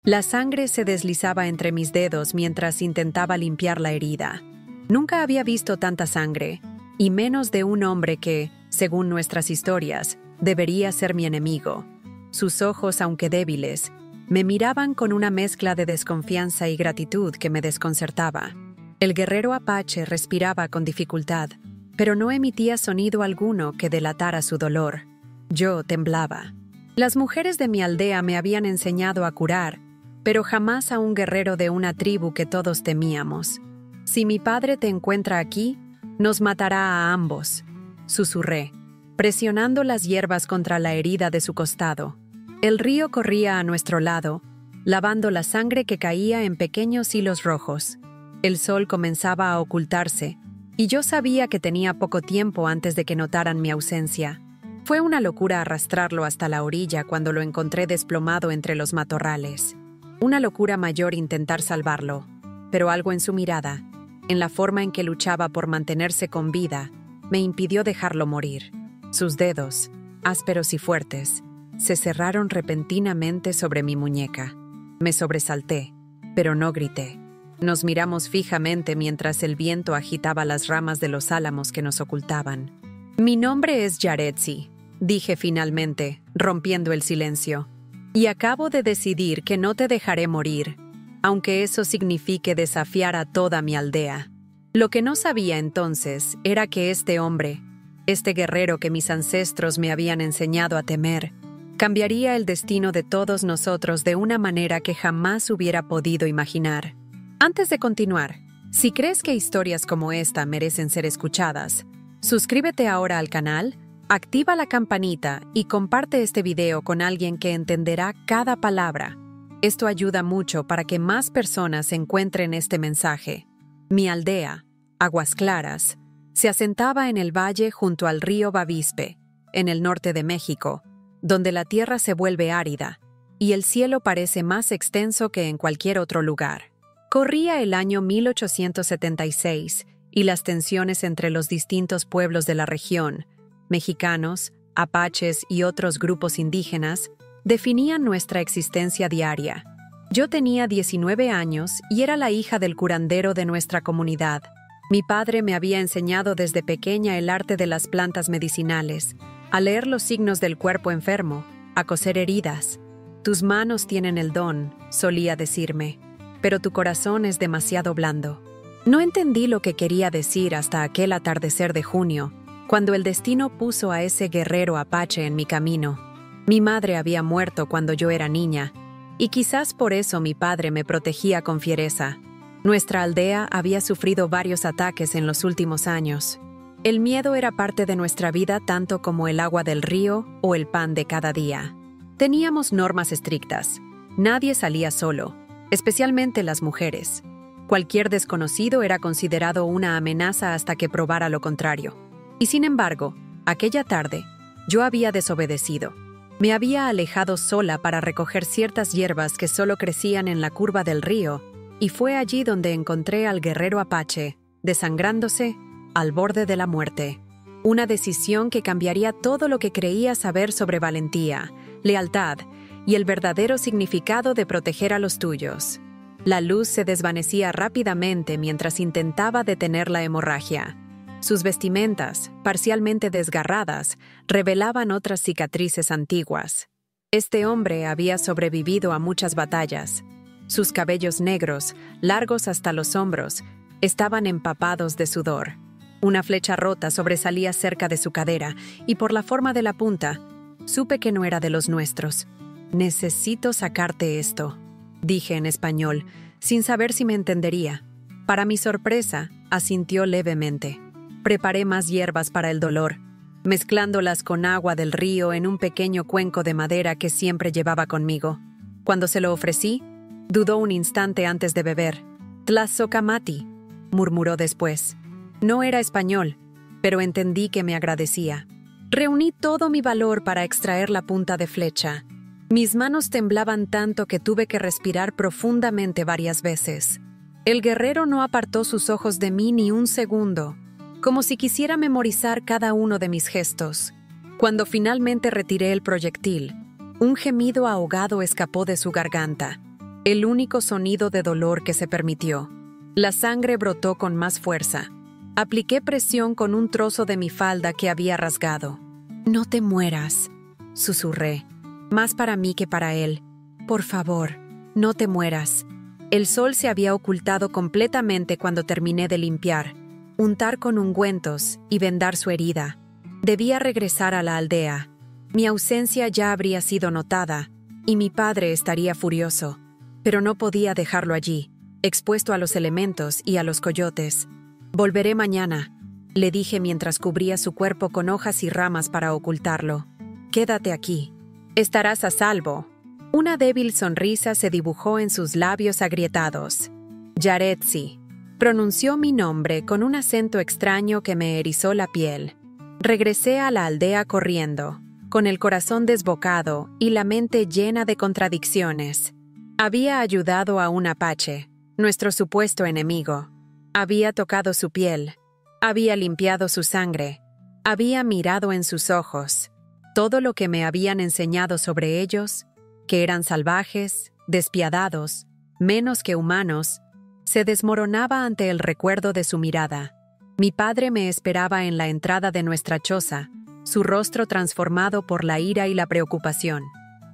La sangre se deslizaba entre mis dedos mientras intentaba limpiar la herida. Nunca había visto tanta sangre, y menos de un hombre que, según nuestras historias, debería ser mi enemigo. Sus ojos, aunque débiles, me miraban con una mezcla de desconfianza y gratitud que me desconcertaba. El guerrero apache respiraba con dificultad, pero no emitía sonido alguno que delatara su dolor. Yo temblaba. Las mujeres de mi aldea me habían enseñado a curar, pero jamás a un guerrero de una tribu que todos temíamos. «Si mi padre te encuentra aquí, nos matará a ambos», susurré, presionando las hierbas contra la herida de su costado. El río corría a nuestro lado, lavando la sangre que caía en pequeños hilos rojos. El sol comenzaba a ocultarse, y yo sabía que tenía poco tiempo antes de que notaran mi ausencia. Fue una locura arrastrarlo hasta la orilla cuando lo encontré desplomado entre los matorrales. Una locura mayor intentar salvarlo, pero algo en su mirada, en la forma en que luchaba por mantenerse con vida, me impidió dejarlo morir. Sus dedos, ásperos y fuertes, se cerraron repentinamente sobre mi muñeca. Me sobresalté, pero no grité. Nos miramos fijamente mientras el viento agitaba las ramas de los álamos que nos ocultaban. «Mi nombre es Yaretsi», dije finalmente, rompiendo el silencio. «Y acabo de decidir que no te dejaré morir, aunque eso signifique desafiar a toda mi aldea». Lo que no sabía entonces era que este hombre, este guerrero que mis ancestros me habían enseñado a temer, cambiaría el destino de todos nosotros de una manera que jamás hubiera podido imaginar. Antes de continuar, si crees que historias como esta merecen ser escuchadas, suscríbete ahora al canal, activa la campanita y comparte este video con alguien que entenderá cada palabra. Esto ayuda mucho para que más personas encuentren este mensaje. Mi aldea, Aguas Claras, se asentaba en el valle junto al río Bavispe, en el norte de México, donde la tierra se vuelve árida y el cielo parece más extenso que en cualquier otro lugar. Corría el año 1876 y las tensiones entre los distintos pueblos de la región, mexicanos, apaches y otros grupos indígenas, definían nuestra existencia diaria. Yo tenía 19 años y era la hija del curandero de nuestra comunidad. Mi padre me había enseñado desde pequeña el arte de las plantas medicinales, a leer los signos del cuerpo enfermo, a coser heridas. «Tus manos tienen el don», solía decirme, «pero tu corazón es demasiado blando». No entendí lo que quería decir hasta aquel atardecer de junio, cuando el destino puso a ese guerrero apache en mi camino. Mi madre había muerto cuando yo era niña, y quizás por eso mi padre me protegía con fiereza. Nuestra aldea había sufrido varios ataques en los últimos años. El miedo era parte de nuestra vida tanto como el agua del río o el pan de cada día. Teníamos normas estrictas. Nadie salía solo, especialmente las mujeres. Cualquier desconocido era considerado una amenaza hasta que probara lo contrario. Y sin embargo, aquella tarde, yo había desobedecido. Me había alejado sola para recoger ciertas hierbas que solo crecían en la curva del río, y fue allí donde encontré al guerrero apache, desangrándose, al borde de la muerte. Una decisión que cambiaría todo lo que creía saber sobre valentía, lealtad y el verdadero significado de proteger a los tuyos. La luz se desvanecía rápidamente mientras intentaba detener la hemorragia. Sus vestimentas, parcialmente desgarradas, revelaban otras cicatrices antiguas. Este hombre había sobrevivido a muchas batallas. Sus cabellos negros, largos hasta los hombros, estaban empapados de sudor. Una flecha rota sobresalía cerca de su cadera, y por la forma de la punta, supe que no era de los nuestros. «Necesito sacarte esto», dije en español, sin saber si me entendería. Para mi sorpresa, asintió levemente. Preparé más hierbas para el dolor, mezclándolas con agua del río en un pequeño cuenco de madera que siempre llevaba conmigo. Cuando se lo ofrecí, dudó un instante antes de beber. «Tlazocamati», murmuró después. No era español, pero entendí que me agradecía. Reuní todo mi valor para extraer la punta de flecha. Mis manos temblaban tanto que tuve que respirar profundamente varias veces. El guerrero no apartó sus ojos de mí ni un segundo, como si quisiera memorizar cada uno de mis gestos. Cuando finalmente retiré el proyectil, un gemido ahogado escapó de su garganta. el único sonido de dolor que se permitió. La sangre brotó con más fuerza. Apliqué presión con un trozo de mi falda que había rasgado. «No te mueras», susurré, más para mí que para él. «Por favor, no te mueras». El sol se había ocultado completamente cuando terminé de limpiar, untar con ungüentos y vendar su herida. Debía regresar a la aldea. Mi ausencia ya habría sido notada, y mi padre estaría furioso. Pero no podía dejarlo allí, expuesto a los elementos y a los coyotes. «Volveré mañana», le dije mientras cubría su cuerpo con hojas y ramas para ocultarlo. «Quédate aquí. Estarás a salvo». Una débil sonrisa se dibujó en sus labios agrietados. «Yaretsi», pronunció mi nombre con un acento extraño que me erizó la piel. Regresé a la aldea corriendo, con el corazón desbocado y la mente llena de contradicciones. Había ayudado a un apache, nuestro supuesto enemigo. Había tocado su piel. Había limpiado su sangre. Había mirado en sus ojos. Todo lo que me habían enseñado sobre ellos, que eran salvajes, despiadados, menos que humanos, se desmoronaba ante el recuerdo de su mirada. Mi padre me esperaba en la entrada de nuestra choza, su rostro transformado por la ira y la preocupación.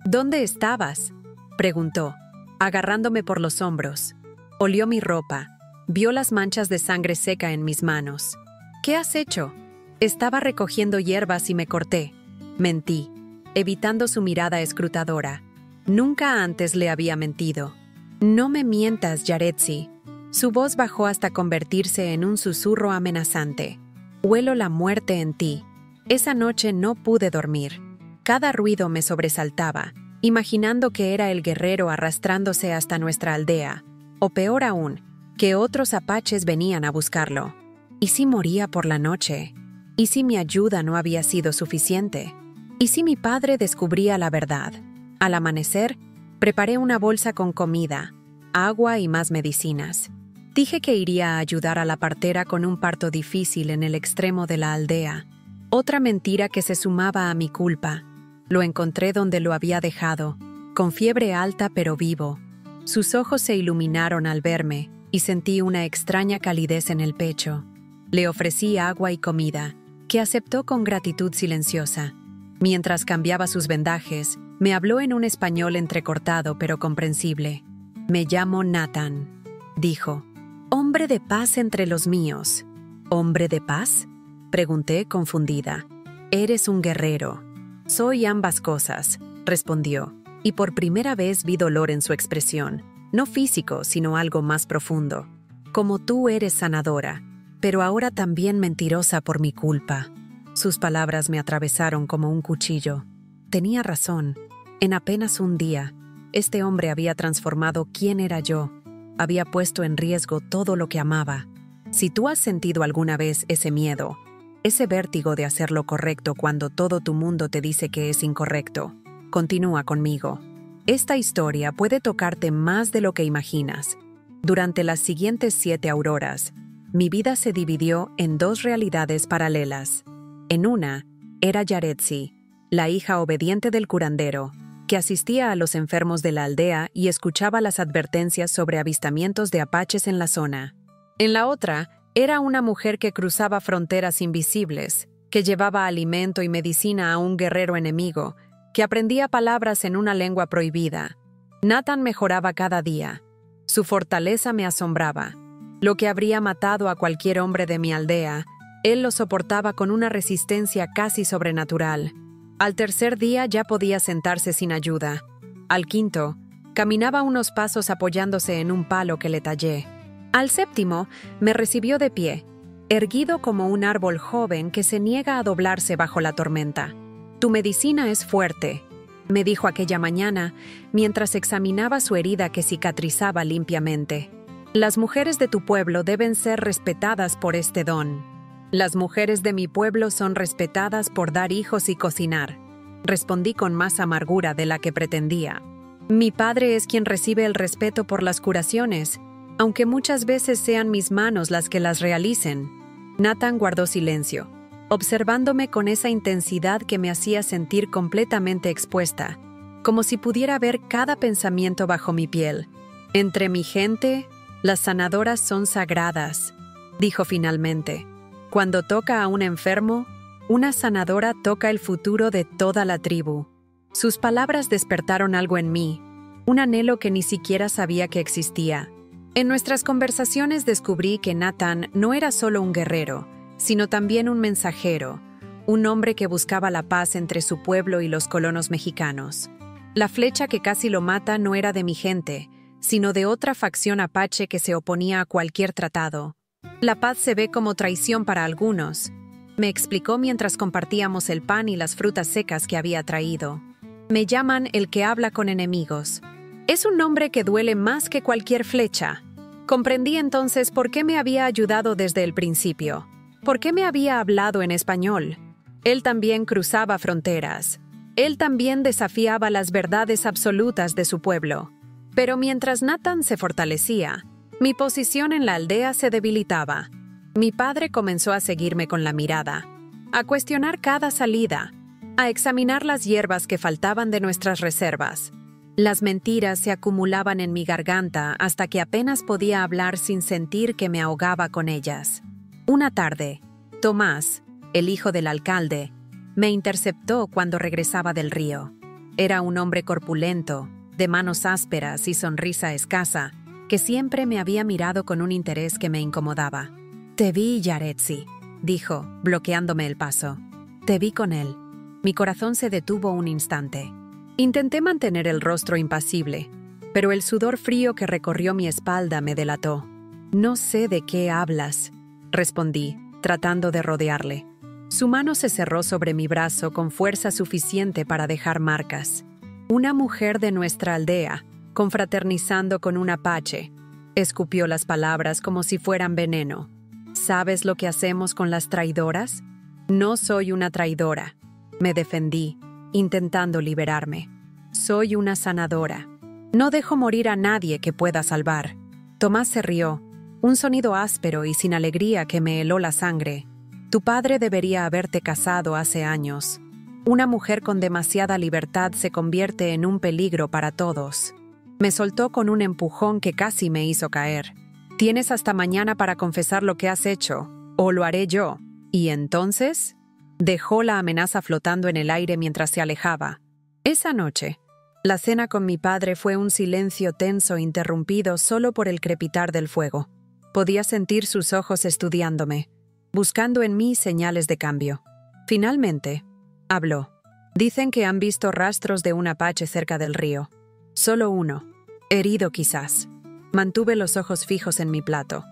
«¿Dónde estabas?», preguntó, agarrándome por los hombros. Olió mi ropa, vio las manchas de sangre seca en mis manos. «¿Qué has hecho?». «Estaba recogiendo hierbas y me corté». Mentí, evitando su mirada escrutadora. Nunca antes le había mentido. «No me mientas, Yaretsi». Su voz bajó hasta convertirse en un susurro amenazante. «Huelo la muerte en ti». Esa noche no pude dormir. Cada ruido me sobresaltaba, imaginando que era el guerrero arrastrándose hasta nuestra aldea, o peor aún, que otros apaches venían a buscarlo. ¿Y si moría por la noche? ¿Y si mi ayuda no había sido suficiente? ¿Y si mi padre descubría la verdad? Al amanecer, preparé una bolsa con comida, agua y más medicinas. Dije que iría a ayudar a la partera con un parto difícil en el extremo de la aldea. Otra mentira que se sumaba a mi culpa. Lo encontré donde lo había dejado, con fiebre alta pero vivo. Sus ojos se iluminaron al verme y sentí una extraña calidez en el pecho. Le ofrecí agua y comida, que aceptó con gratitud silenciosa. Mientras cambiaba sus vendajes, me habló en un español entrecortado pero comprensible. «Me llamo Nathan», dijo. «Hombre de paz entre los míos». «¿Hombre de paz?», pregunté confundida. «Eres un guerrero». «Soy ambas cosas», respondió, y por primera vez vi dolor en su expresión, no físico, sino algo más profundo. «Como tú eres sanadora, pero ahora también mentirosa por mi culpa». Sus palabras me atravesaron como un cuchillo. Tenía razón. En apenas un día, este hombre había transformado quién era yo. Había puesto en riesgo todo lo que amaba. Si tú has sentido alguna vez ese miedo, ese vértigo de hacer lo correcto cuando todo tu mundo te dice que es incorrecto, continúa conmigo. Esta historia puede tocarte más de lo que imaginas. Durante las siguientes 7 auroras, mi vida se dividió en 2 realidades paralelas. En una, era Yaretsi, la hija obediente del curandero, que asistía a los enfermos de la aldea y escuchaba las advertencias sobre avistamientos de apaches en la zona. En la otra, era una mujer que cruzaba fronteras invisibles, que llevaba alimento y medicina a un guerrero enemigo, que aprendía palabras en una lengua prohibida. Nathan mejoraba cada día. Su fortaleza me asombraba. Lo que habría matado a cualquier hombre de mi aldea, él lo soportaba con una resistencia casi sobrenatural. Al tercer día ya podía sentarse sin ayuda. Al quinto, caminaba unos pasos apoyándose en un palo que le tallé. Al séptimo, me recibió de pie, erguido como un árbol joven que se niega a doblarse bajo la tormenta. «Tu medicina es fuerte», me dijo aquella mañana, mientras examinaba su herida que cicatrizaba limpiamente. «Las mujeres de tu pueblo deben ser respetadas por este don». «Las mujeres de mi pueblo son respetadas por dar hijos y cocinar», respondí con más amargura de la que pretendía. «Mi padre es quien recibe el respeto por las curaciones, aunque muchas veces sean mis manos las que las realicen». Nathan guardó silencio, observándome con esa intensidad que me hacía sentir completamente expuesta, como si pudiera ver cada pensamiento bajo mi piel. Entre mi gente, las sanadoras son sagradas, dijo finalmente. Cuando toca a un enfermo, una sanadora toca el futuro de toda la tribu. Sus palabras despertaron algo en mí, un anhelo que ni siquiera sabía que existía. En nuestras conversaciones descubrí que Nathan no era solo un guerrero, sino también un mensajero, un hombre que buscaba la paz entre su pueblo y los colonos mexicanos. La flecha que casi lo mata no era de mi gente, sino de otra facción apache que se oponía a cualquier tratado. La paz se ve como traición para algunos, me explicó mientras compartíamos el pan y las frutas secas que había traído. Me llaman el que habla con enemigos. Es un nombre que duele más que cualquier flecha. Comprendí entonces por qué me había ayudado desde el principio, por qué me había hablado en español. Él también cruzaba fronteras. Él también desafiaba las verdades absolutas de su pueblo. Pero mientras Nathan se fortalecía, mi posición en la aldea se debilitaba. Mi padre comenzó a seguirme con la mirada, a cuestionar cada salida, a examinar las hierbas que faltaban de nuestras reservas. Las mentiras se acumulaban en mi garganta hasta que apenas podía hablar sin sentir que me ahogaba con ellas. Una tarde, Tomás, el hijo del alcalde, me interceptó cuando regresaba del río. Era un hombre corpulento, de manos ásperas y sonrisa escasa, que siempre me había mirado con un interés que me incomodaba. «Te vi, Yaretsi», dijo, bloqueándome el paso. «Te vi con él». Mi corazón se detuvo un instante. Intenté mantener el rostro impasible, pero el sudor frío que recorrió mi espalda me delató. «No sé de qué hablas», respondí, tratando de rodearle. Su mano se cerró sobre mi brazo con fuerza suficiente para dejar marcas. Una mujer de nuestra aldea, confraternizando con un apache, escupió las palabras como si fueran veneno. ¿Sabes lo que hacemos con las traidoras? No soy una traidora. Me defendí, intentando liberarme. Soy una sanadora. No dejo morir a nadie que pueda salvar. Tomás se rió, un sonido áspero y sin alegría que me heló la sangre. Tu padre debería haberte casado hace años. Una mujer con demasiada libertad se convierte en un peligro para todos. Me soltó con un empujón que casi me hizo caer. Tienes hasta mañana para confesar lo que has hecho, o lo haré yo. ¿Y entonces? Dejó la amenaza flotando en el aire mientras se alejaba. Esa noche, la cena con mi padre fue un silencio tenso interrumpido solo por el crepitar del fuego. Podía sentir sus ojos estudiándome, buscando en mí señales de cambio. Finalmente, habló. Dicen que han visto rastros de un apache cerca del río. Solo uno, herido quizás. Mantuve los ojos fijos en mi plato.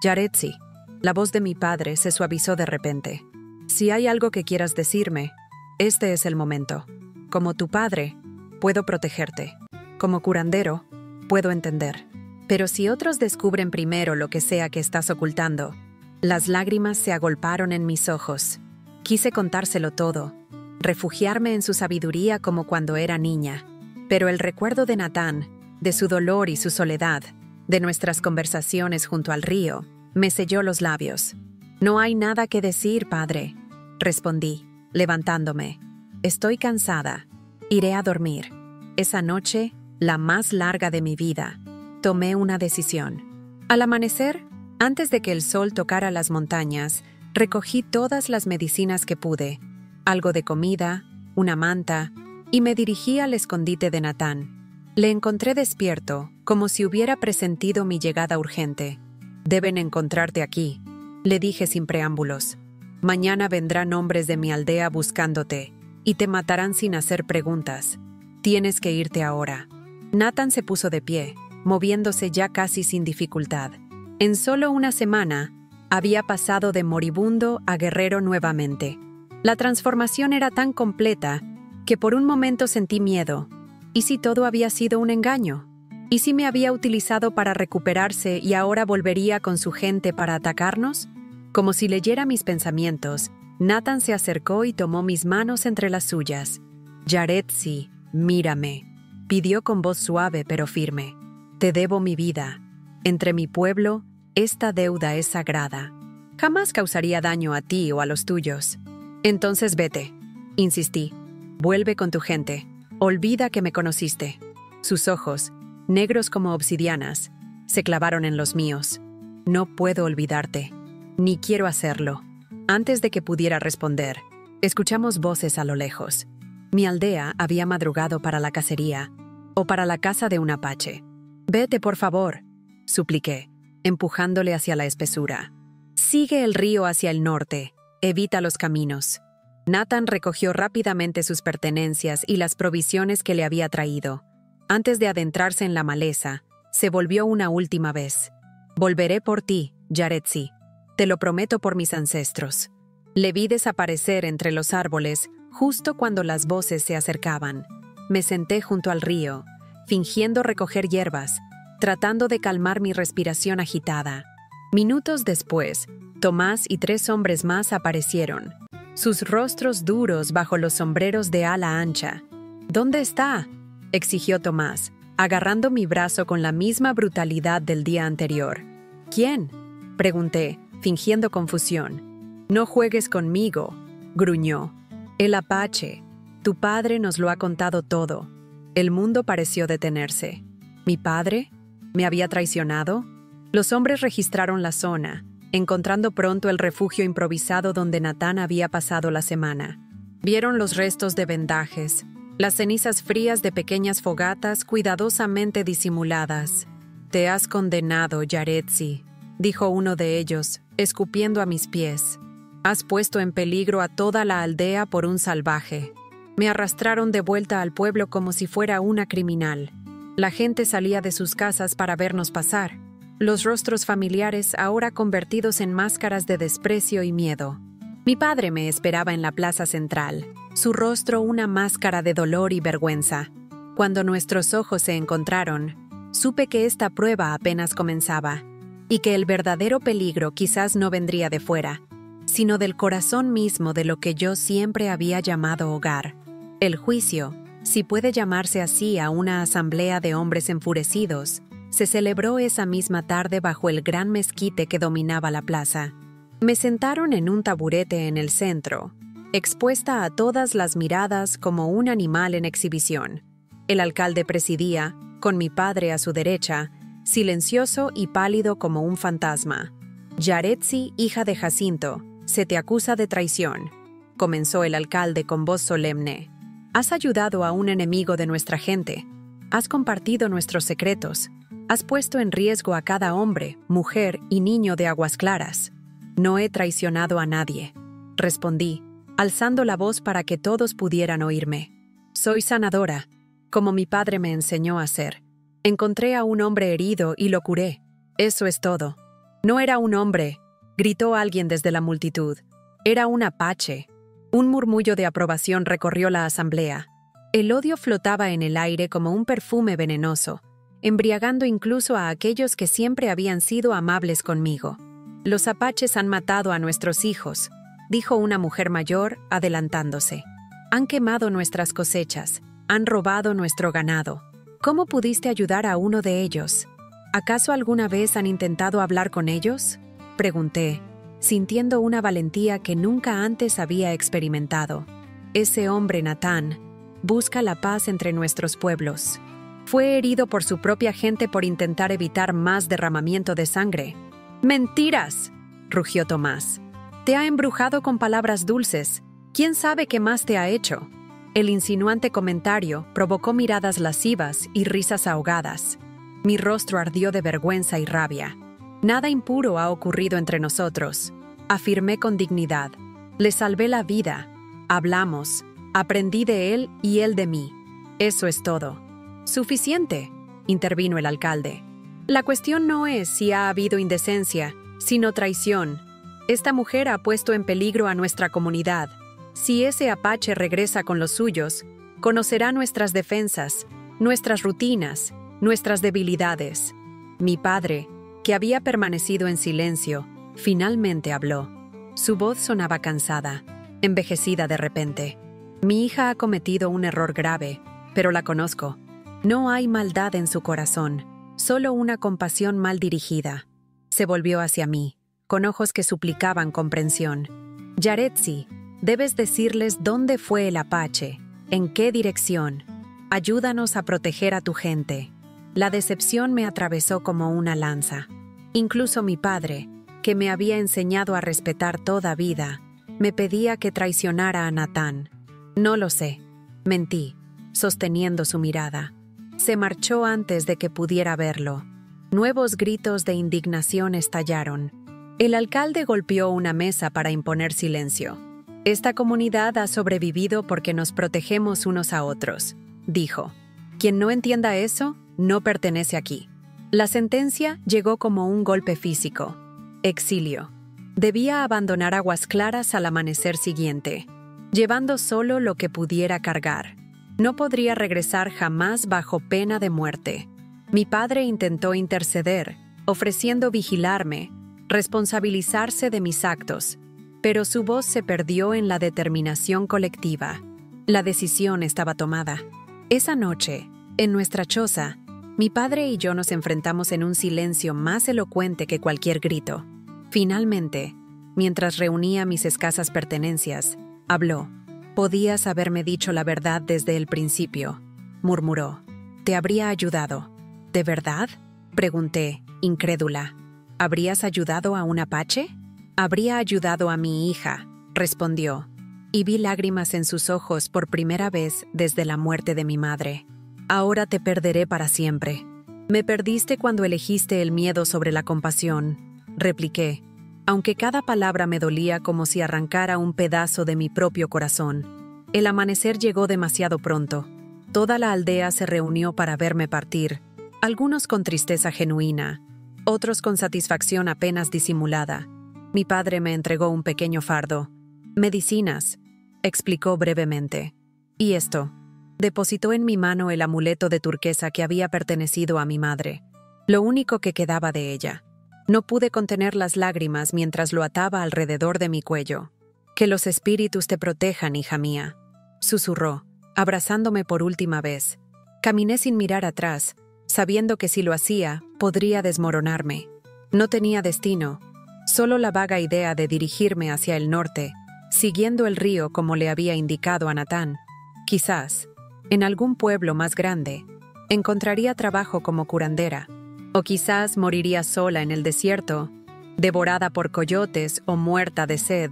Yaretsi, la voz de mi padre se suavizó de repente. Si hay algo que quieras decirme, este es el momento. Como tu padre, puedo protegerte. Como curandero, puedo entender. Pero si otros descubren primero lo que sea que estás ocultando, las lágrimas se agolparon en mis ojos. Quise contárselo todo, refugiarme en su sabiduría como cuando era niña. Pero el recuerdo de Nathan, de su dolor y su soledad, de nuestras conversaciones junto al río, me selló los labios. «No hay nada que decir, padre», respondí, levantándome. «Estoy cansada. Iré a dormir». Esa noche, la más larga de mi vida, tomé una decisión. Al amanecer, antes de que el sol tocara las montañas, recogí todas las medicinas que pude, algo de comida, una manta, y me dirigí al escondite de Nathan. Le encontré despierto, como si hubiera presentido mi llegada urgente. «Deben encontrarte aquí», le dije sin preámbulos. «Mañana vendrán hombres de mi aldea buscándote, y te matarán sin hacer preguntas. Tienes que irte ahora». Nathan se puso de pie, moviéndose ya casi sin dificultad. En solo una semana, había pasado de moribundo a guerrero nuevamente. La transformación era tan completa que por un momento sentí miedo. ¿Y si todo había sido un engaño? ¿Y si me había utilizado para recuperarse y ahora volvería con su gente para atacarnos? Como si leyera mis pensamientos, Nathan se acercó y tomó mis manos entre las suyas. «Yaretsi, mírame», pidió con voz suave pero firme. «Te debo mi vida. Entre mi pueblo, esta deuda es sagrada. Jamás causaría daño a ti o a los tuyos». «Entonces vete», insistí. «Vuelve con tu gente. Olvida que me conociste». Sus ojos, negros como obsidianas, se clavaron en los míos. No puedo olvidarte, ni quiero hacerlo. Antes de que pudiera responder, escuchamos voces a lo lejos. Mi aldea había madrugado para la cacería, o para la caza de un apache. «Vete, por favor», supliqué, empujándole hacia la espesura. «Sigue el río hacia el norte, evita los caminos». Nathan recogió rápidamente sus pertenencias y las provisiones que le había traído. Antes de adentrarse en la maleza, se volvió una última vez. «Volveré por ti, Yaretsi. Te lo prometo por mis ancestros». Le vi desaparecer entre los árboles justo cuando las voces se acercaban. Me senté junto al río, fingiendo recoger hierbas, tratando de calmar mi respiración agitada. Minutos después, Tomás y 3 hombres más aparecieron, sus rostros duros bajo los sombreros de ala ancha. «¿Dónde está?», exigió Tomás, agarrando mi brazo con la misma brutalidad del día anterior. «¿Quién?», pregunté, fingiendo confusión. «No juegues conmigo», gruñó. «El apache. Tu padre nos lo ha contado todo». El mundo pareció detenerse. ¿Mi padre? ¿Me había traicionado? Los hombres registraron la zona, encontrando pronto el refugio improvisado donde Natán había pasado la semana. Vieron los restos de vendajes, las cenizas frías de pequeñas fogatas cuidadosamente disimuladas. «Te has condenado, Yaretsi», dijo uno de ellos, escupiendo a mis pies. «Has puesto en peligro a toda la aldea por un salvaje». Me arrastraron de vuelta al pueblo como si fuera una criminal. La gente salía de sus casas para vernos pasar, los rostros familiares ahora convertidos en máscaras de desprecio y miedo. Mi padre me esperaba en la plaza central, su rostro una máscara de dolor y vergüenza. Cuando nuestros ojos se encontraron, supe que esta prueba apenas comenzaba, y que el verdadero peligro quizás no vendría de fuera, sino del corazón mismo de lo que yo siempre había llamado hogar. El juicio, si puede llamarse así a una asamblea de hombres enfurecidos, se celebró esa misma tarde bajo el gran mezquite que dominaba la plaza. Me sentaron en un taburete en el centro, expuesta a todas las miradas como un animal en exhibición. El alcalde presidía, con mi padre a su derecha, silencioso y pálido como un fantasma. «Yaretsi, hija de Jacinto, se te acusa de traición», comenzó el alcalde con voz solemne. «Has ayudado a un enemigo de nuestra gente. Has compartido nuestros secretos. Has puesto en riesgo a cada hombre, mujer y niño de Aguas Claras». «No he traicionado a nadie», respondí, alzando la voz para que todos pudieran oírme. «Soy sanadora, como mi padre me enseñó a ser. Encontré a un hombre herido y lo curé. Eso es todo». «No era un hombre», gritó alguien desde la multitud. «Era un apache». Un murmullo de aprobación recorrió la asamblea. El odio flotaba en el aire como un perfume venenoso, embriagando incluso a aquellos que siempre habían sido amables conmigo. «Los apaches han matado a nuestros hijos», dijo una mujer mayor, adelantándose. «Han quemado nuestras cosechas, han robado nuestro ganado. ¿Cómo pudiste ayudar a uno de ellos? ¿Acaso alguna vez han intentado hablar con ellos?», pregunté, sintiendo una valentía que nunca antes había experimentado. «Ese hombre, Natán, busca la paz entre nuestros pueblos. Fue herido por su propia gente por intentar evitar más derramamiento de sangre». «¡Mentiras!», rugió Tomás. «Te ha embrujado con palabras dulces. ¿Quién sabe qué más te ha hecho?». El insinuante comentario provocó miradas lascivas y risas ahogadas. Mi rostro ardió de vergüenza y rabia. «Nada impuro ha ocurrido entre nosotros», afirmé con dignidad. «Le salvé la vida. Hablamos. Aprendí de él y él de mí. Eso es todo». «Suficiente», intervino el alcalde. «La cuestión no es si ha habido indecencia, sino traición. Esta mujer ha puesto en peligro a nuestra comunidad. Si ese apache regresa con los suyos, conocerá nuestras defensas, nuestras rutinas, nuestras debilidades». Mi padre, que había permanecido en silencio, finalmente habló. Su voz sonaba cansada, envejecida de repente. «Mi hija ha cometido un error grave, pero la conozco. No hay maldad en su corazón, solo una compasión mal dirigida». Se volvió hacia mí, con ojos que suplicaban comprensión. «Yaretsi, debes decirles dónde fue el apache, en qué dirección. Ayúdanos a proteger a tu gente». La decepción me atravesó como una lanza. Incluso mi padre, que me había enseñado a respetar toda vida, me pedía que traicionara a Natán. No lo sé. Mentí, sosteniendo su mirada. Se marchó antes de que pudiera verlo. Nuevos gritos de indignación estallaron. El alcalde golpeó una mesa para imponer silencio. Esta comunidad ha sobrevivido porque nos protegemos unos a otros, dijo. Quien no entienda eso, no pertenece aquí. La sentencia llegó como un golpe físico. Exilio. Debía abandonar Aguas Claras al amanecer siguiente, llevando solo lo que pudiera cargar. No podría regresar jamás bajo pena de muerte. Mi padre intentó interceder, ofreciendo vigilarme, responsabilizarse de mis actos, pero su voz se perdió en la determinación colectiva. La decisión estaba tomada. Esa noche, en nuestra choza, mi padre y yo nos enfrentamos en un silencio más elocuente que cualquier grito. Finalmente, mientras reunía mis escasas pertenencias, habló. «Podías haberme dicho la verdad desde el principio», murmuró. «Te habría ayudado». «¿De verdad?», pregunté, incrédula. «¿Habrías ayudado a un apache?». «Habría ayudado a mi hija», respondió, y vi lágrimas en sus ojos por primera vez desde la muerte de mi madre. «Ahora te perderé para siempre». «Me perdiste cuando elegiste el miedo sobre la compasión», repliqué, aunque cada palabra me dolía como si arrancara un pedazo de mi propio corazón. El amanecer llegó demasiado pronto. Toda la aldea se reunió para verme partir, algunos con tristeza genuina, otros con satisfacción apenas disimulada. Mi padre me entregó un pequeño fardo. «Medicinas», explicó brevemente. «¿Y esto?». Depositó en mi mano el amuleto de turquesa que había pertenecido a mi madre, lo único que quedaba de ella. No pude contener las lágrimas mientras lo ataba alrededor de mi cuello. «Que los espíritus te protejan, hija mía», susurró, abrazándome por última vez. Caminé sin mirar atrás, sabiendo que si lo hacía, podría desmoronarme. No tenía destino, solo la vaga idea de dirigirme hacia el norte, siguiendo el río como le había indicado a Natán. Quizás, en algún pueblo más grande, encontraría trabajo como curandera, o quizás moriría sola en el desierto, devorada por coyotes o muerta de sed.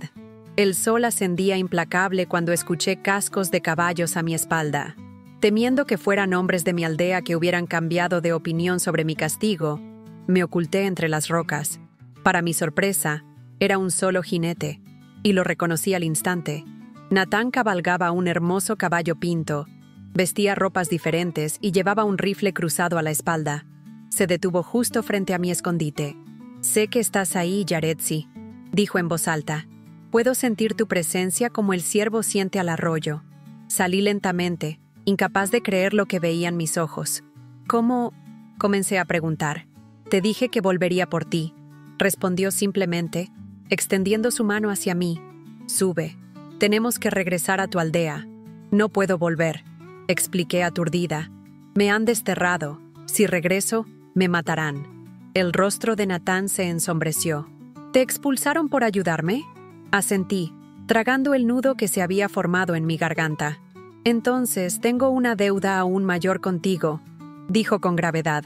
El sol ascendía implacable cuando escuché cascos de caballos a mi espalda. Temiendo que fueran hombres de mi aldea que hubieran cambiado de opinión sobre mi castigo, me oculté entre las rocas. Para mi sorpresa, era un solo jinete, y lo reconocí al instante. Natán cabalgaba un hermoso caballo pinto, vestía ropas diferentes y llevaba un rifle cruzado a la espalda. Se detuvo justo frente a mi escondite. «Sé que estás ahí, Yaretsi», dijo en voz alta. «Puedo sentir tu presencia como el ciervo siente al arroyo». Salí lentamente, incapaz de creer lo que veían mis ojos. «¿Cómo?», comencé a preguntar. «Te dije que volvería por ti», respondió simplemente, extendiendo su mano hacia mí. «Sube. Tenemos que regresar a tu aldea». «No puedo volver», expliqué aturdida. «Me han desterrado. Si regreso, me matarán». El rostro de Natán se ensombreció. «¿Te expulsaron por ayudarme?», asentí, tragando el nudo que se había formado en mi garganta. «Entonces tengo una deuda aún mayor contigo», dijo con gravedad.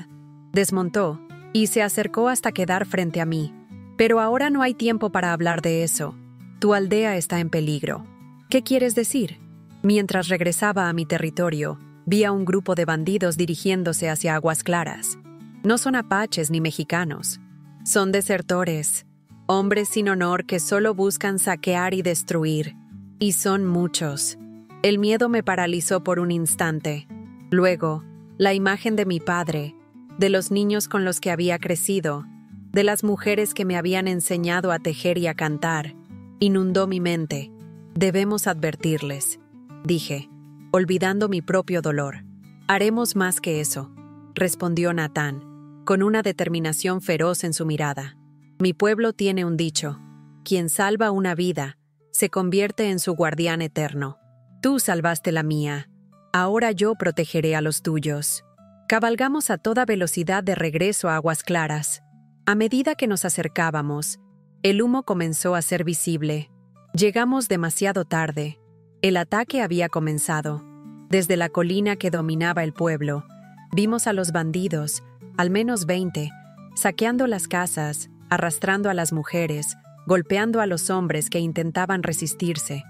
Desmontó y se acercó hasta quedar frente a mí. «Pero ahora no hay tiempo para hablar de eso. Tu aldea está en peligro». «¿Qué quieres decir?». Mientras regresaba a mi territorio, vi a un grupo de bandidos dirigiéndose hacia Aguas Claras. No son apaches ni mexicanos. Son desertores, hombres sin honor que solo buscan saquear y destruir. Y son muchos. El miedo me paralizó por un instante. Luego, la imagen de mi padre, de los niños con los que había crecido, de las mujeres que me habían enseñado a tejer y a cantar, inundó mi mente. «Debemos advertirles», dije, olvidando mi propio dolor. «Haremos más que eso», respondió Natán, con una determinación feroz en su mirada. «Mi pueblo tiene un dicho: quien salva una vida, se convierte en su guardián eterno. Tú salvaste la mía. Ahora yo protegeré a los tuyos». Cabalgamos a toda velocidad de regreso a Aguas Claras. A medida que nos acercábamos, el humo comenzó a ser visible. Llegamos demasiado tarde. El ataque había comenzado. Desde la colina que dominaba el pueblo, Vimos a los bandidos, al menos 20, saqueando las casas, arrastrando a las mujeres, golpeando a los hombres que intentaban resistirse.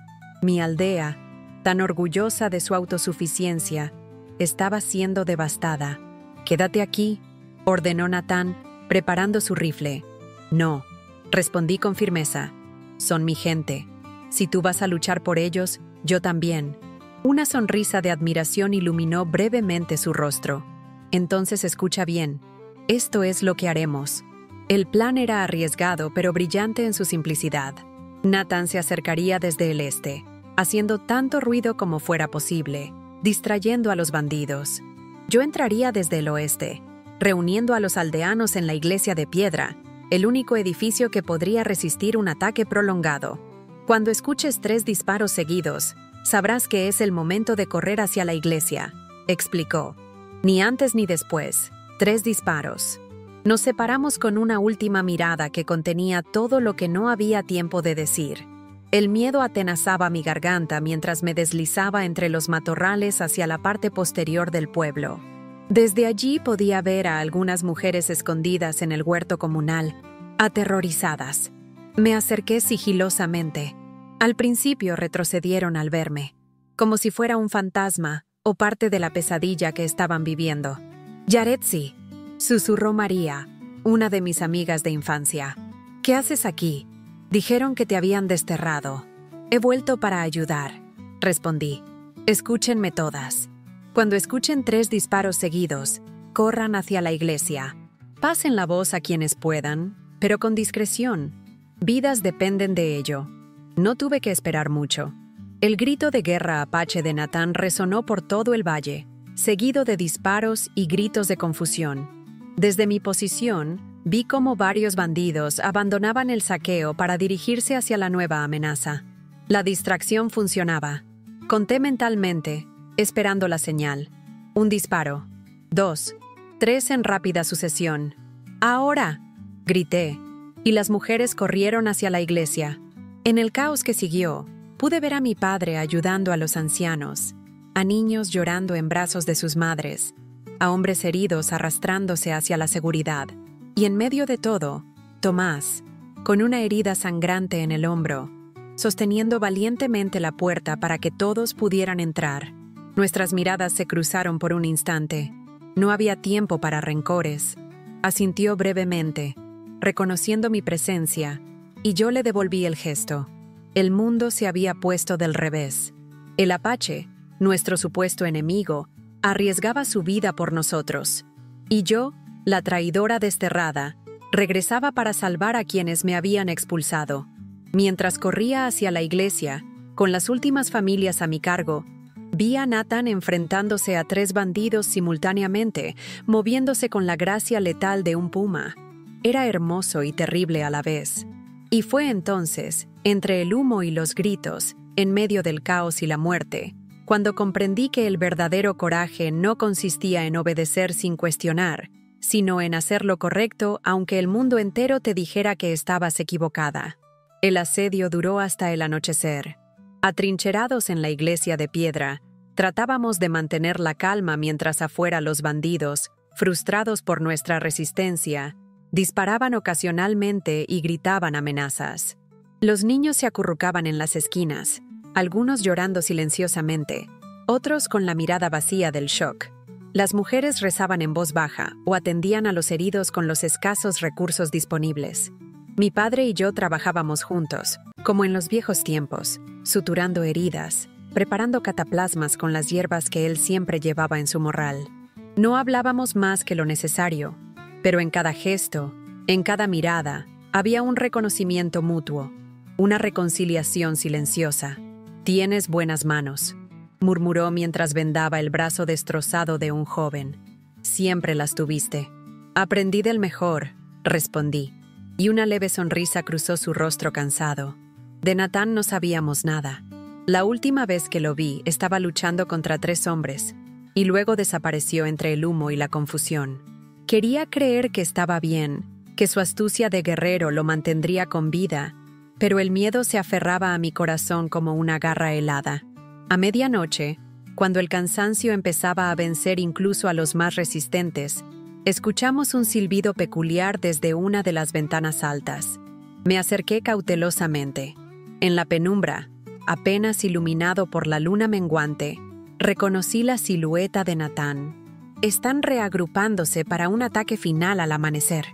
Mi aldea, tan orgullosa de su autosuficiencia, estaba siendo devastada. «Quédate aquí», ordenó Natán, preparando su rifle. «No», respondí con firmeza. «Son mi gente. Si tú vas a luchar por ellos, yo también». Una sonrisa de admiración iluminó brevemente su rostro. «Entonces escucha bien. Esto es lo que haremos». El plan era arriesgado pero brillante en su simplicidad. Natán se acercaría desde el este, haciendo tanto ruido como fuera posible, distrayendo a los bandidos. Yo entraría desde el oeste, reuniendo a los aldeanos en la iglesia de piedra, el único edificio que podría resistir un ataque prolongado. Cuando escuches 3 disparos seguidos, sabrás que es el momento de correr hacia la iglesia, explicó. Ni antes ni después, 3 disparos. Nos separamos con una última mirada que contenía todo lo que no había tiempo de decir. El miedo atenazaba mi garganta mientras me deslizaba entre los matorrales hacia la parte posterior del pueblo. Desde allí podía ver a algunas mujeres escondidas en el huerto comunal, aterrorizadas. Me acerqué sigilosamente. Al principio retrocedieron al verme, como si fuera un fantasma o parte de la pesadilla que estaban viviendo. «Yaretsi», susurró María, una de mis amigas de infancia. «¿Qué haces aquí? Dijeron que te habían desterrado». «He vuelto para ayudar», respondí. «Escúchenme todas. Cuando escuchen 3 disparos seguidos, corran hacia la iglesia. Pasen la voz a quienes puedan, pero con discreción. Vidas dependen de ello». No tuve que esperar mucho. El grito de guerra apache de Natán resonó por todo el valle, seguido de disparos y gritos de confusión. Desde mi posición, vi cómo varios bandidos abandonaban el saqueo para dirigirse hacia la nueva amenaza. La distracción funcionaba. Conté mentalmente, esperando la señal. 1 disparo. 2. 3 en rápida sucesión. «¡Ahora!», grité, y las mujeres corrieron hacia la iglesia. En el caos que siguió, pude ver a mi padre ayudando a los ancianos, a niños llorando en brazos de sus madres, a hombres heridos arrastrándose hacia la seguridad, y en medio de todo, Tomás, con una herida sangrante en el hombro, sosteniendo valientemente la puerta para que todos pudieran entrar. Nuestras miradas se cruzaron por un instante. No había tiempo para rencores. Asintió brevemente, reconociendo mi presencia, y yo le devolví el gesto. El mundo se había puesto del revés. El apache, nuestro supuesto enemigo, arriesgaba su vida por nosotros. Y yo, la traidora desterrada, regresaba para salvar a quienes me habían expulsado. Mientras corría hacia la iglesia, con las últimas familias a mi cargo, vi a Natán enfrentándose a 3 bandidos simultáneamente, moviéndose con la gracia letal de un puma. Era hermoso y terrible a la vez. Y fue entonces, entre el humo y los gritos, en medio del caos y la muerte, cuando comprendí que el verdadero coraje no consistía en obedecer sin cuestionar, sino en hacer lo correcto aunque el mundo entero te dijera que estabas equivocada. El asedio duró hasta el anochecer. Atrincherados en la iglesia de piedra, tratábamos de mantener la calma mientras afuera los bandidos, frustrados por nuestra resistencia, disparaban ocasionalmente y gritaban amenazas. Los niños se acurrucaban en las esquinas, algunos llorando silenciosamente, otros con la mirada vacía del shock. Las mujeres rezaban en voz baja o atendían a los heridos con los escasos recursos disponibles. Mi padre y yo trabajábamos juntos, como en los viejos tiempos, suturando heridas, preparando cataplasmas con las hierbas que él siempre llevaba en su morral. No hablábamos más que lo necesario, pero en cada gesto, en cada mirada, había un reconocimiento mutuo, una reconciliación silenciosa. «Tienes buenas manos», murmuró mientras vendaba el brazo destrozado de un joven. «Siempre las tuviste». «Aprendí del mejor», respondí, y una leve sonrisa cruzó su rostro cansado. De Natán no sabíamos nada. La última vez que lo vi estaba luchando contra 3 hombres, y luego desapareció entre el humo y la confusión. Quería creer que estaba bien, que su astucia de guerrero lo mantendría con vida, pero el miedo se aferraba a mi corazón como una garra helada. A medianoche, Cuando el cansancio empezaba a vencer incluso a los más resistentes, escuchamos un silbido peculiar desde una de las ventanas altas. Me acerqué cautelosamente. En la penumbra, apenas iluminado por la luna menguante, reconocí la silueta de Natán. «Están reagrupándose para un ataque final al amanecer»,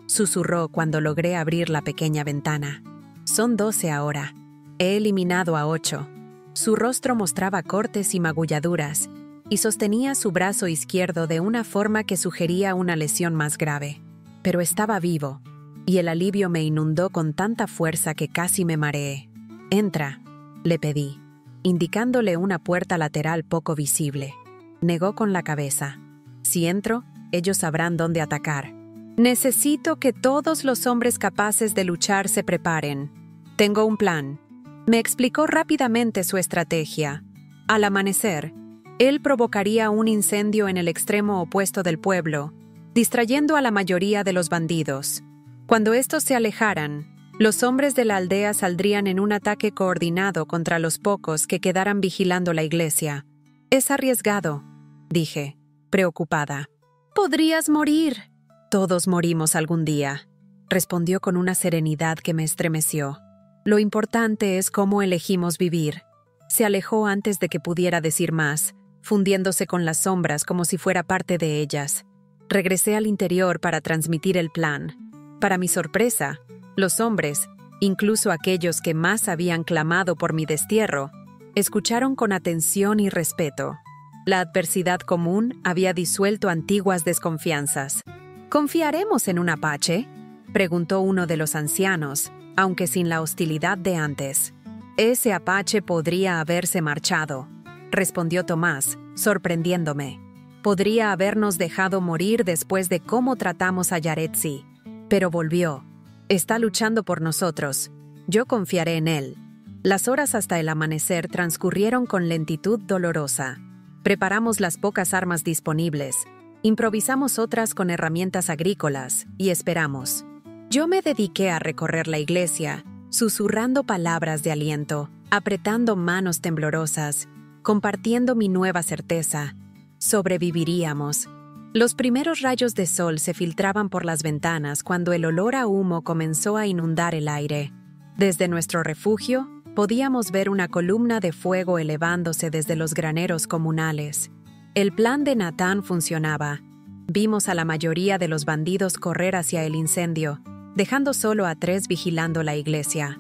susurró cuando logré abrir la pequeña ventana. «Son 12 ahora. He eliminado a 8. Su rostro mostraba cortes y magulladuras, y sostenía su brazo izquierdo de una forma que sugería una lesión más grave. Pero estaba vivo, y el alivio me inundó con tanta fuerza que casi me mareé. «Entra», le pedí, indicándole una puerta lateral poco visible. Negó con la cabeza. «Si entro, ellos sabrán dónde atacar. Necesito que todos los hombres capaces de luchar se preparen. Tengo un plan». Me explicó rápidamente su estrategia. Al amanecer, él provocaría un incendio en el extremo opuesto del pueblo, distrayendo a la mayoría de los bandidos. Cuando estos se alejaran, los hombres de la aldea saldrían en un ataque coordinado contra los pocos que quedaran vigilando la iglesia. «Es arriesgado», dije, preocupada. «Podrías morir». «Todos morimos algún día», respondió con una serenidad que me estremeció. «Lo importante es cómo elegimos vivir». Se alejó antes de que pudiera decir más, fundiéndose con las sombras como si fuera parte de ellas. Regresé al interior para transmitir el plan. Para mi sorpresa, los hombres, incluso aquellos que más habían clamado por mi destierro, escucharon con atención y respeto. La adversidad común había disuelto antiguas desconfianzas. «¿Confiaremos en un apache?», preguntó uno de los ancianos, aunque sin la hostilidad de antes. «Ese apache podría haberse marchado», respondió Tomás, sorprendiéndome. «Podría habernos dejado morir después de cómo tratamos a Yaretsi. Pero volvió. Está luchando por nosotros. Yo confiaré en él». Las horas hasta el amanecer transcurrieron con lentitud dolorosa. Preparamos las pocas armas disponibles, improvisamos otras con herramientas agrícolas y esperamos. Yo me dediqué a recorrer la iglesia, susurrando palabras de aliento, apretando manos temblorosas, compartiendo mi nueva certeza. Sobreviviríamos. Los primeros rayos de sol se filtraban por las ventanas cuando el olor a humo comenzó a inundar el aire. Desde nuestro refugio, podíamos ver una columna de fuego elevándose desde los graneros comunales. El plan de Natán funcionaba. Vimos a la mayoría de los bandidos correr hacia el incendio, dejando solo a 3 vigilando la iglesia.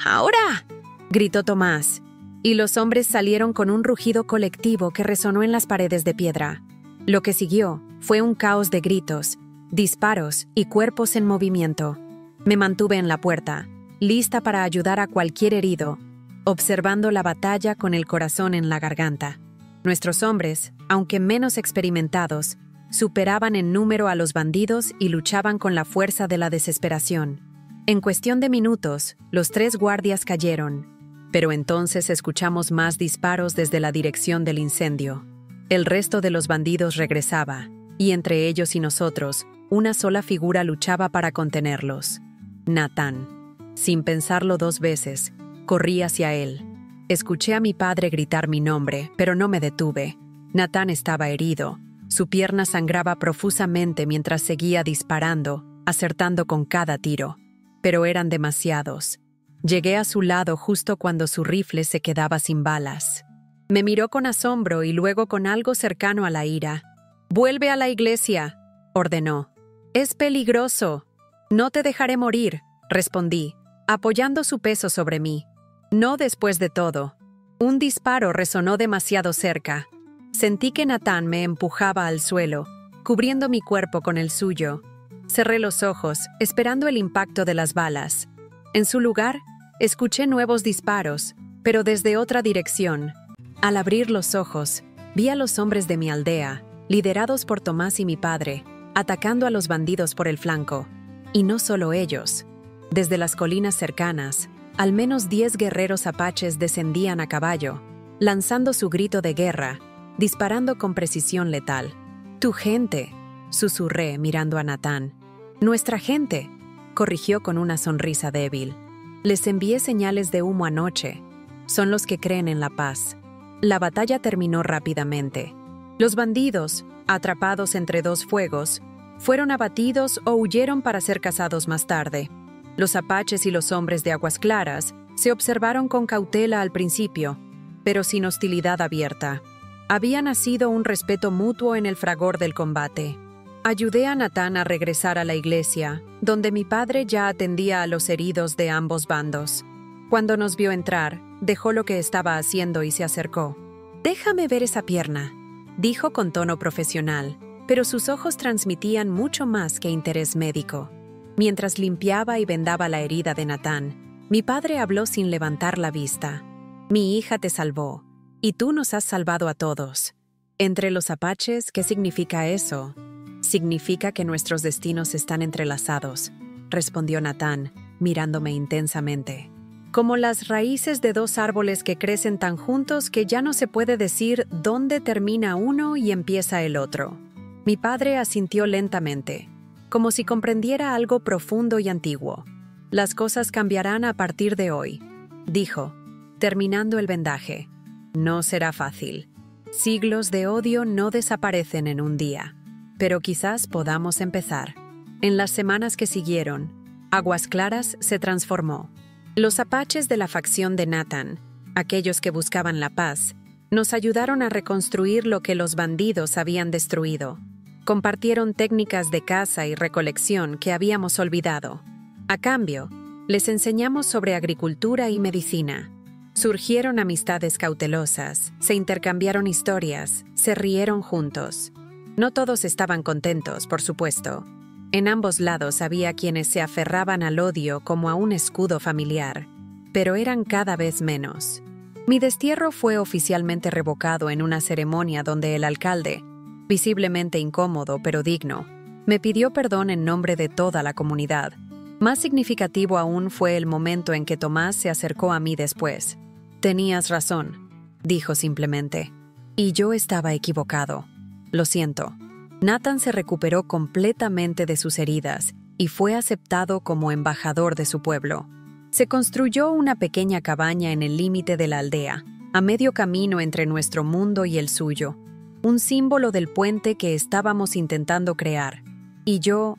«¡Ahora!», gritó Tomás, y los hombres salieron con un rugido colectivo que resonó en las paredes de piedra. Lo que siguió fue un caos de gritos, disparos y cuerpos en movimiento. Me mantuve en la puerta, lista para ayudar a cualquier herido, observando la batalla con el corazón en la garganta. Nuestros hombres, aunque menos experimentados, superaban en número a los bandidos y luchaban con la fuerza de la desesperación. En cuestión de minutos, los 3 guardias cayeron, pero entonces escuchamos más disparos desde la dirección del incendio. El resto de los bandidos regresaba, y entre ellos y nosotros, una sola figura luchaba para contenerlos: Natán. Sin pensarlo 2 veces, corrí hacia él. Escuché a mi padre gritar mi nombre, pero no me detuve. Natán estaba herido. Su pierna sangraba profusamente mientras seguía disparando, acertando con cada tiro. Pero eran demasiados. Llegué a su lado justo cuando su rifle se quedaba sin balas. Me miró con asombro y luego con algo cercano a la ira. «Vuelve a la iglesia», ordenó. «Es peligroso». «No te dejaré morir», respondí, apoyando su peso sobre mí. «No después de todo». Un disparo resonó demasiado cerca. Sentí que Natán me empujaba al suelo, cubriendo mi cuerpo con el suyo. Cerré los ojos, esperando el impacto de las balas. En su lugar, escuché nuevos disparos, pero desde otra dirección. Al abrir los ojos, vi a los hombres de mi aldea, liderados por Tomás y mi padre, atacando a los bandidos por el flanco. Y no solo ellos. Desde las colinas cercanas, al menos 10 guerreros apaches descendían a caballo, lanzando su grito de guerra, disparando con precisión letal. «Tu gente», susurré mirando a Natán. «Nuestra gente», corrigió con una sonrisa débil. «Les envié señales de humo anoche. Son los que creen en la paz». La batalla terminó rápidamente. Los bandidos, atrapados entre dos fuegos, fueron abatidos o huyeron para ser cazados más tarde. Los apaches y los hombres de Aguas Claras se observaron con cautela al principio, pero sin hostilidad abierta. Había nacido un respeto mutuo en el fragor del combate. Ayudé a Natán a regresar a la iglesia, donde mi padre ya atendía a los heridos de ambos bandos. Cuando nos vio entrar, dejó lo que estaba haciendo y se acercó. «Déjame ver esa pierna», dijo con tono profesional, pero sus ojos transmitían mucho más que interés médico. Mientras limpiaba y vendaba la herida de Natán, mi padre habló sin levantar la vista. «Mi hija te salvó, y tú nos has salvado a todos. Entre los apaches, ¿qué significa eso?» «Significa que nuestros destinos están entrelazados», respondió Natán, mirándome intensamente. «Como las raíces de dos árboles que crecen tan juntos que ya no se puede decir dónde termina uno y empieza el otro». Mi padre asintió lentamente, como si comprendiera algo profundo y antiguo. «Las cosas cambiarán a partir de hoy», dijo, terminando el vendaje. «No será fácil. Siglos de odio no desaparecen en un día. Pero quizás podamos empezar». En las semanas que siguieron, Aguas Claras se transformó. Los apaches de la facción de Natán, aquellos que buscaban la paz, nos ayudaron a reconstruir lo que los bandidos habían destruido. Compartieron técnicas de caza y recolección que habíamos olvidado. A cambio, les enseñamos sobre agricultura y medicina. Surgieron amistades cautelosas, se intercambiaron historias, se rieron juntos. No todos estaban contentos, por supuesto. En ambos lados había quienes se aferraban al odio como a un escudo familiar, pero eran cada vez menos. Mi destierro fue oficialmente revocado en una ceremonia donde el alcalde, visiblemente incómodo pero digno, me pidió perdón en nombre de toda la comunidad. Más significativo aún fue el momento en que Tomás se acercó a mí después. «Tenías razón», dijo simplemente. «Y yo estaba equivocado. Lo siento». Natán se recuperó completamente de sus heridas y fue aceptado como embajador de su pueblo. Se construyó una pequeña cabaña en el límite de la aldea, a medio camino entre nuestro mundo y el suyo, un símbolo del puente que estábamos intentando crear. Y yo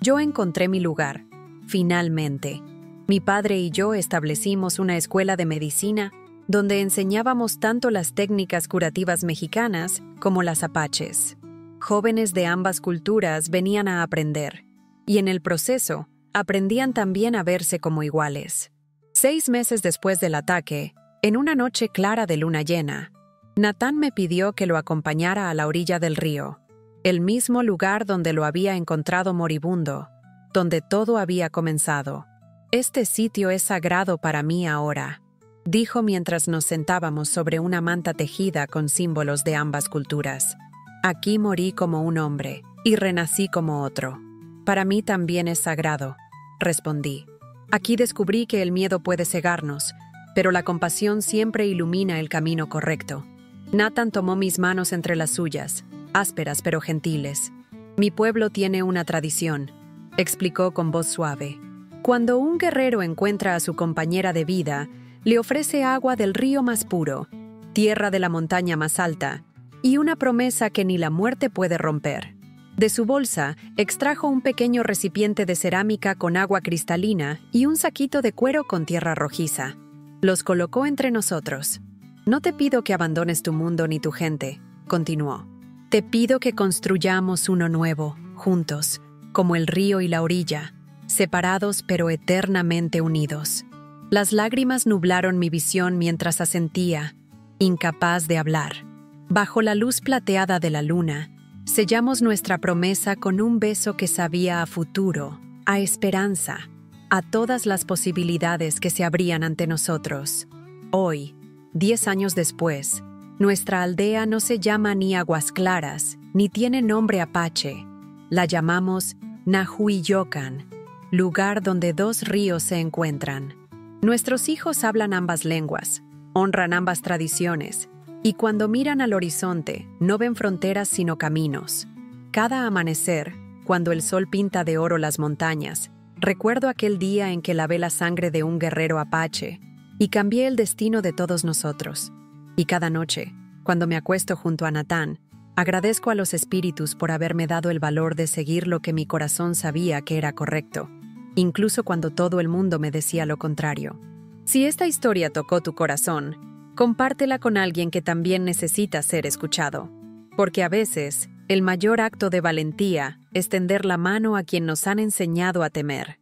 encontré mi lugar, finalmente. Mi padre y yo establecimos una escuela de medicina donde enseñábamos tanto las técnicas curativas mexicanas como las apaches. Jóvenes de ambas culturas venían a aprender, y en el proceso aprendían también a verse como iguales. 6 meses después del ataque, en una noche clara de luna llena, Natán me pidió que lo acompañara a la orilla del río, el mismo lugar donde lo había encontrado moribundo, donde todo había comenzado. «Este sitio es sagrado para mí ahora», dijo mientras nos sentábamos sobre una manta tejida con símbolos de ambas culturas. «Aquí morí como un hombre y renací como otro. Para mí también es sagrado», respondí. «Aquí descubrí que el miedo puede cegarnos, pero la compasión siempre ilumina el camino correcto». Natán tomó mis manos entre las suyas, ásperas pero gentiles. «Mi pueblo tiene una tradición», explicó con voz suave. «Cuando un guerrero encuentra a su compañera de vida, le ofrece agua del río más puro, tierra de la montaña más alta, y una promesa que ni la muerte puede romper». De su bolsa, extrajo un pequeño recipiente de cerámica con agua cristalina y un saquito de cuero con tierra rojiza. Los colocó entre nosotros. «No te pido que abandones tu mundo ni tu gente», continuó. «Te pido que construyamos uno nuevo, juntos, como el río y la orilla, separados pero eternamente unidos». Las lágrimas nublaron mi visión mientras asentía, incapaz de hablar. Bajo la luz plateada de la luna, sellamos nuestra promesa con un beso que sabía a futuro, a esperanza, a todas las posibilidades que se abrían ante nosotros. Hoy, 10 años después, nuestra aldea no se llama ni Aguas Claras, ni tiene nombre apache. La llamamos Nahuiyocan, lugar donde 2 ríos se encuentran. Nuestros hijos hablan ambas lenguas, honran ambas tradiciones, y cuando miran al horizonte, no ven fronteras sino caminos. Cada amanecer, cuando el sol pinta de oro las montañas, recuerdo aquel día en que lavé la sangre de un guerrero apache y cambié el destino de todos nosotros. Y cada noche, cuando me acuesto junto a Natán, agradezco a los espíritus por haberme dado el valor de seguir lo que mi corazón sabía que era correcto, incluso cuando todo el mundo me decía lo contrario. Si esta historia tocó tu corazón, compártela con alguien que también necesita ser escuchado. Porque a veces, el mayor acto de valentía es tender la mano a quien nos han enseñado a temer.